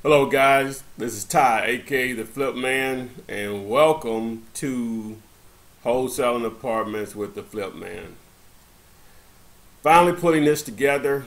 Hello, guys. This is Ty, aka the Flip Man, and welcome to Wholesaling Apartments with the Flip Man. Finally putting this together.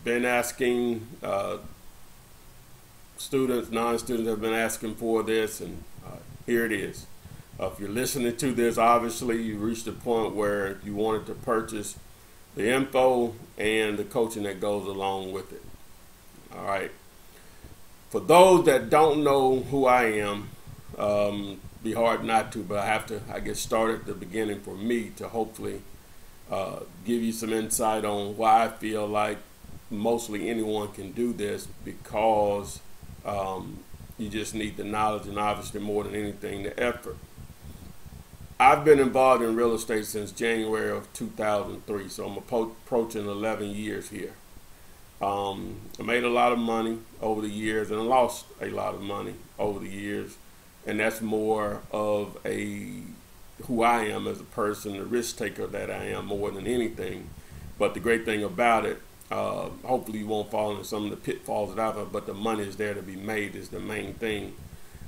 Been asking students, non-students have been asking for this, and here it is. If you're listening to this, obviously you reached a point where you wanted to purchase the info and the coaching that goes along with it. All right. For those that don't know who I am, be hard not to, but I have to, I get started at the beginning for me to hopefully give you some insight on why I feel like mostly anyone can do this because you just need the knowledge and obviously more than anything, the effort. I've been involved in real estate since January of 2003, so I'm approaching 11 years here. I made a lot of money over the years and I lost a lot of money over the years, and that's more of who I am as a person, the risk taker that I am more than anything. But the great thing about it, hopefully you won't fall into some of the pitfalls that I've had, but the money is there to be made is the main thing.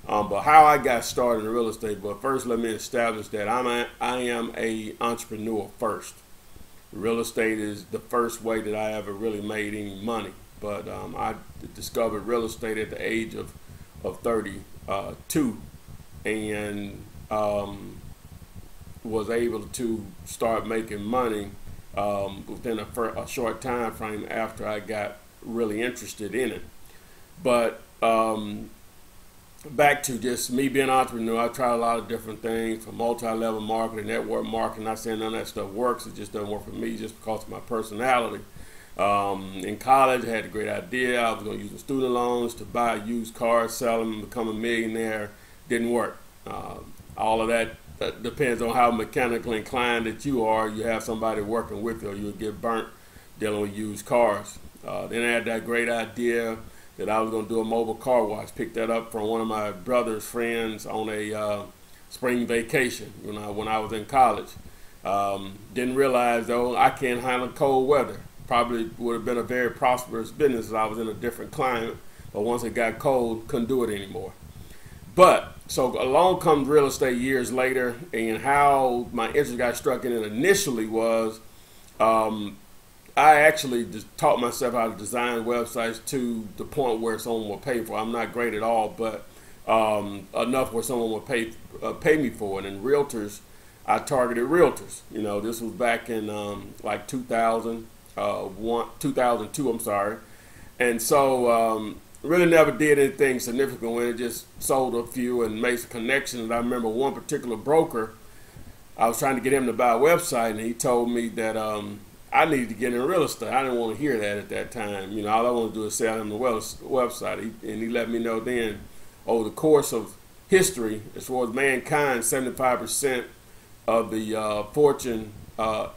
But how I got started in real estate, but first let me establish that I am a entrepreneur first. Real estate is the first way that I ever really made any money. But I discovered real estate at the age of 32 and was able to start making money within a short time frame after I got really interested in it. But back to just me being an entrepreneur, I tried a lot of different things from multi-level marketing, network marketing. Not saying none of that stuff works. It just doesn't work for me just because of my personality. In college, I had a great idea. I was going to use the student loans to buy used cars, sell them, become a millionaire. Didn't work. All of that depends on how mechanically inclined that you are. You have somebody working with you, or you'll get burnt dealing with used cars. Then I had that great idea that I was going to do a mobile car wash. Picked that up from one of my brother's friends on a spring vacation when I was in college. Didn't realize, though, I can't handle cold weather. Probably would have been a very prosperous business if I was in a different climate, but once it got cold, couldn't do it anymore. But, so along comes real estate years later, and how my interest got struck in it initially was I actually just taught myself how to design websites to the point where someone will pay for it. I'm not great at all, but enough where someone will pay me for it. And realtors, I targeted realtors. This was back in like 2002, I'm sorry. And so really never did anything significant with it, just sold a few and made some connections. And I remember one particular broker, I was trying to get him to buy a website, and he told me that I needed to get in real estate. I didn't want to hear that at that time. All I wanted to do is sell him the website. And he let me know then, over the course of history, as far as mankind, 75% of the Fortune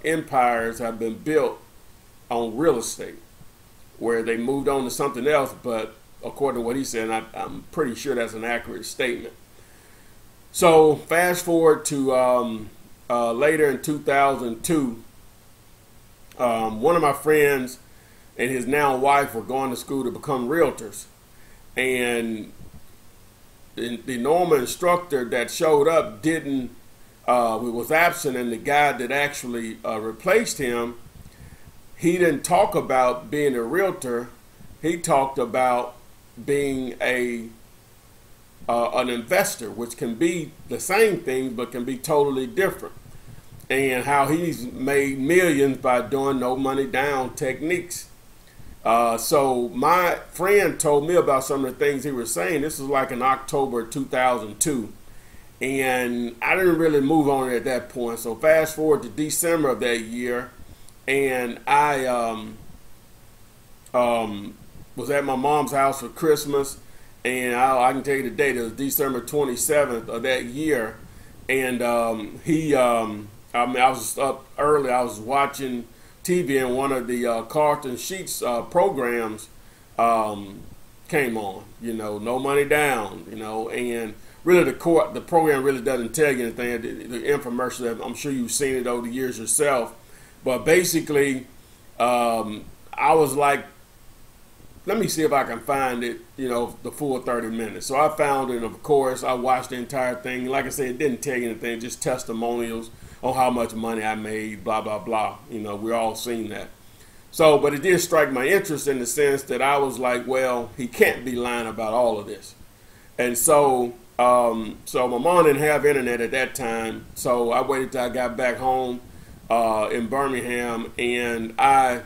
empires have been built on real estate, where they moved on to something else. But according to what he said, I'm pretty sure that's an accurate statement. So fast forward to later in 2002, one of my friends and his now wife were going to school to become realtors, and the normal instructor that showed up was absent, and the guy that actually replaced him, he didn't talk about being a realtor. He talked about being an investor, which can be the same thing but can be totally different, and how he's made millions by doing no money down techniques. So my friend told me about some of the things he was saying. This was like in October 2002, and I didn't really move on it at that point. So fast forward to December of that year, and I was at my mom's house for Christmas, and I can tell you the date. It was December 27th of that year, and I was up early. I was watching TV, and one of the Carlton Sheets programs came on. No money down. And really the program really doesn't tell you anything. The infomercial, I'm sure you've seen it over the years yourself. But basically, I was like, let me see if I can find it, the full 30 minutes. So I found it, and of course, I watched the entire thing. Like I said, it didn't tell you anything, just testimonials on how much money I made, blah, blah, blah. We're all seen that. So, but it did strike my interest in the sense that I was like, well, he can't be lying about all of this. And so, so my mom didn't have internet at that time. So I waited till I got back home in Birmingham, and I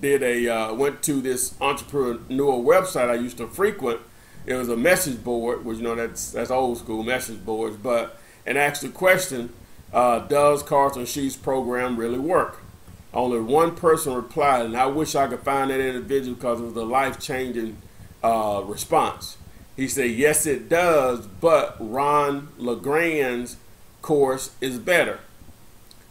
went to this entrepreneur website I used to frequent. It was a message board, which that's old school message boards, and asked the question, does Carlton Sheets program really work? Only one person replied, and I wish I could find that individual because it was a life-changing response. He said, yes, it does, but Ron LeGrand's course is better.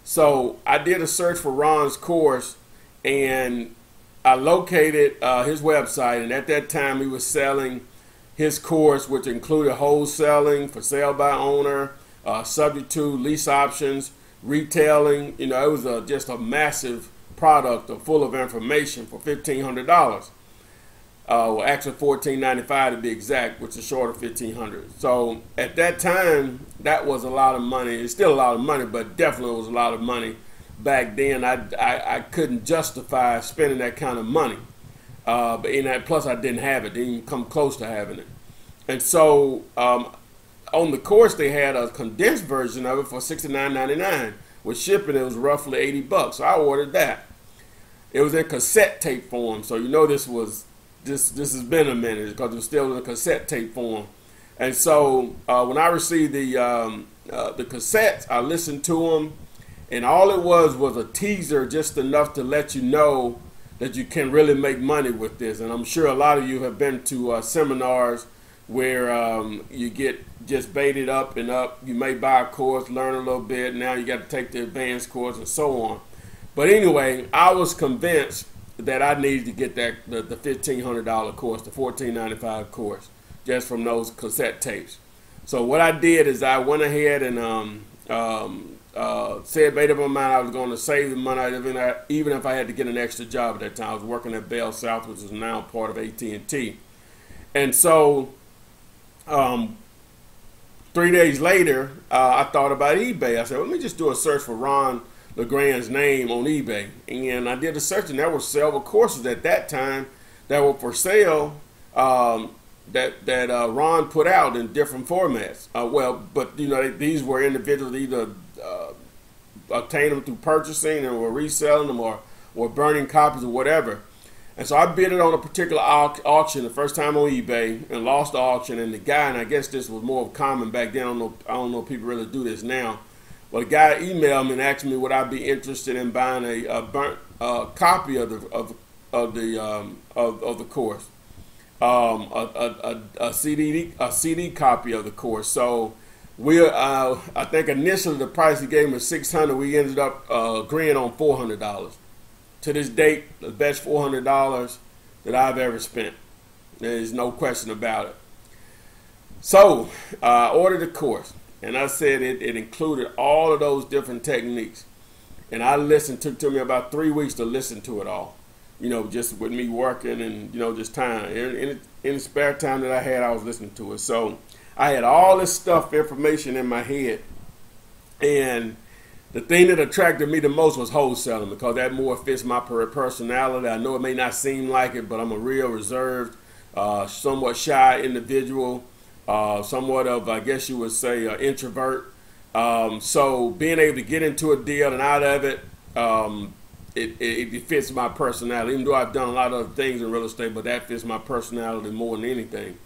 So I did a search for Ron's course, and I located his website, and at that time he was selling his course, which included wholesaling, for sale by owner, subject to lease options, retailing. It was just a massive product full of information for $1,500. Well, actually $1,495 to be exact, which is short of $1,500. So at that time, that was a lot of money. It's still a lot of money, but definitely was a lot of money. Back then, I couldn't justify spending that kind of money. But plus I didn't have it, didn't even come close to having it. And so on the course, they had a condensed version of it for $69.99. With shipping, it was roughly $80. So I ordered that. It was in cassette tape form. So this has been a minute because it was still in a cassette tape form. And so when I received the cassettes, I listened to them. And all it was a teaser, just enough to let you know that you can really make money with this. And I'm sure a lot of you have been to seminars where you get just baited up and up. You may buy a course, learn a little bit. Now you got to take the advanced course and so on. But anyway, I was convinced that I needed to get the $1,500 course, the $1,495 course, just from those cassette tapes. So what I did is I went ahead and said, made up my mind I was going to save the money, even if I had to get an extra job at that time. I was working at Bell South, which is now part of AT&T. And so 3 days later, I thought about eBay. I said, let me just do a search for Ron LeGrand's name on eBay. And I did a search, and there were several courses at that time that were for sale that Ron put out in different formats. But these were individuals either obtained them through purchasing and were reselling them or burning copies or whatever. And so I bid it on a particular auction the first time on eBay and lost the auction. And the guy, and I guess this was more common back then, I don't know if people really do this now, but the guy emailed me and asked me would I be interested in buying a burnt copy of the course, a CD copy of the course. So I think initially the price he gave me was $600. We ended up agreeing on $400. To this date, the best $400 that I've ever spent. There's no question about it. So I ordered the course, and I said it included all of those different techniques. And I listened. Took me about 3 weeks to listen to it all. Just with me working and just time. In the spare time that I had, I was listening to it. So I had all this information in my head, and the thing that attracted me the most was wholesaling, because that more fits my personality. I know it may not seem like it, but I'm a real reserved, somewhat shy individual, somewhat of, I guess you would say, an introvert. So being able to get into a deal and out of it, it fits my personality, even though I've done a lot of other things in real estate, but that fits my personality more than anything.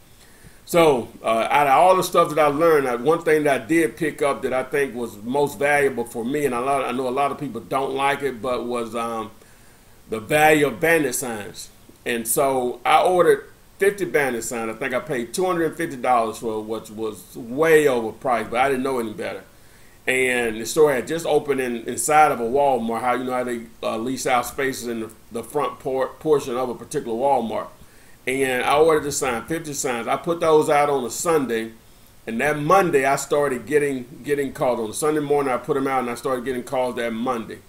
So out of all the stuff that I learned, one thing that I did pick up that I think was most valuable for me, and I know a lot of people don't like it, but was the value of bandit signs. And so I ordered 50 bandit signs. I think I paid $250 for it, which was way overpriced, but I didn't know any better. And the store had just opened inside of a Walmart. How they lease out spaces in the front portion of a particular Walmart. And I ordered the sign, 50 signs. I put those out on a Sunday, and that Monday I started getting calls. On a Sunday morning I put them out, and I started getting calls that Monday.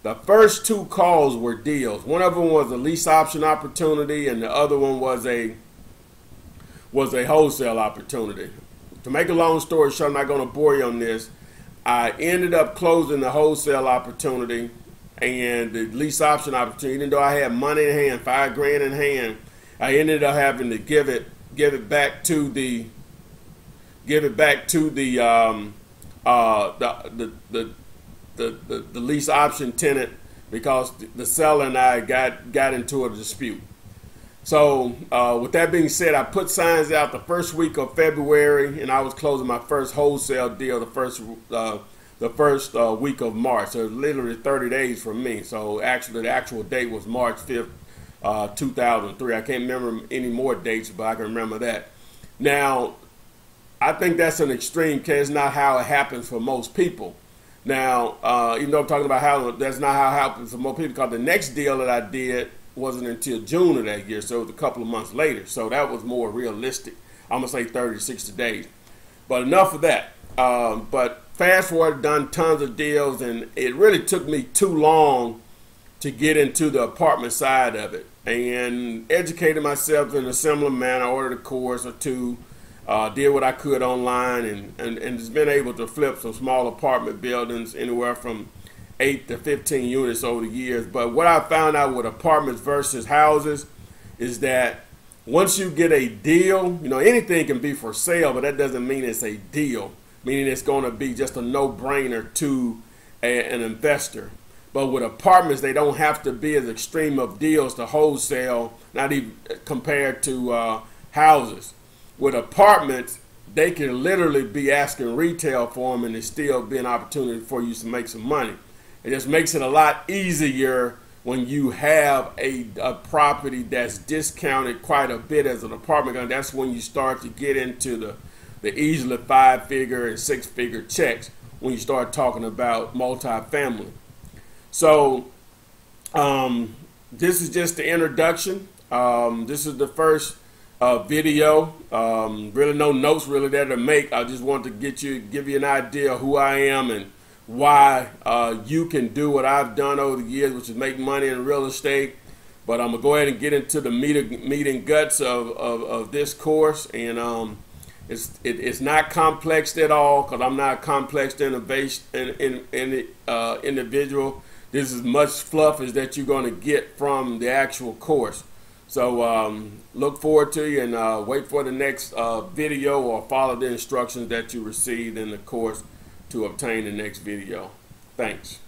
The first two calls were deals. One of them was a lease option opportunity, and the other one was a wholesale opportunity. To make a long story short, I'm not going to bore you on this. I ended up closing the wholesale opportunity and the lease option opportunity. Even though I had money in hand, $5,000 in hand, I ended up having to give it back to the lease option tenant, because the seller and I got into a dispute. So with that being said, I put signs out the first week of February, and I was closing my first wholesale deal the first week of March. So it was literally 30 days from me. So actually, the actual date was March 5th, 2003. I can't remember any more dates, but I can remember that. Now, I think that's an extreme case. Not how it happens for most people. Now, even though I'm talking about how that's not how it happens for most people, because the next deal that I did wasn't until June of that year, so it was a couple of months later. So that was more realistic. I'm gonna say 30 to 60 days. But enough of that. But fast forward, done tons of deals, and it really took me too long to get into the apartment side of it, and educated myself in a similar manner. Ordered a course or two, did what I could online, and has been able to flip some small apartment buildings anywhere from 8 to 15 units over the years. But what I found out with apartments versus houses is that once you get a deal, anything can be for sale, but that doesn't mean it's a deal, meaning it's going to be just a no-brainer to an investor. But with apartments, they don't have to be as extreme of deals to wholesale, not even compared to houses. With apartments, they can literally be asking retail for them, and it still be an opportunity for you to make some money. It just makes it a lot easier when you have a property that's discounted quite a bit as an apartment. And that's when you start to get into the easily 5-figure and 6-figure checks when you start talking about multifamily. So this is just the introduction. This is the first video. Really no notes really there to make. I just want to give you an idea of who I am and why you can do what I've done over the years, which is make money in real estate. But I'm gonna go ahead and get into the meat and guts of this course, and it's not complex at all, because I'm not a complex individual. This is as much fluff as that you're going to get from the actual course. So look forward to you, and wait for the next video, or follow the instructions that you received in the course to obtain the next video. Thanks.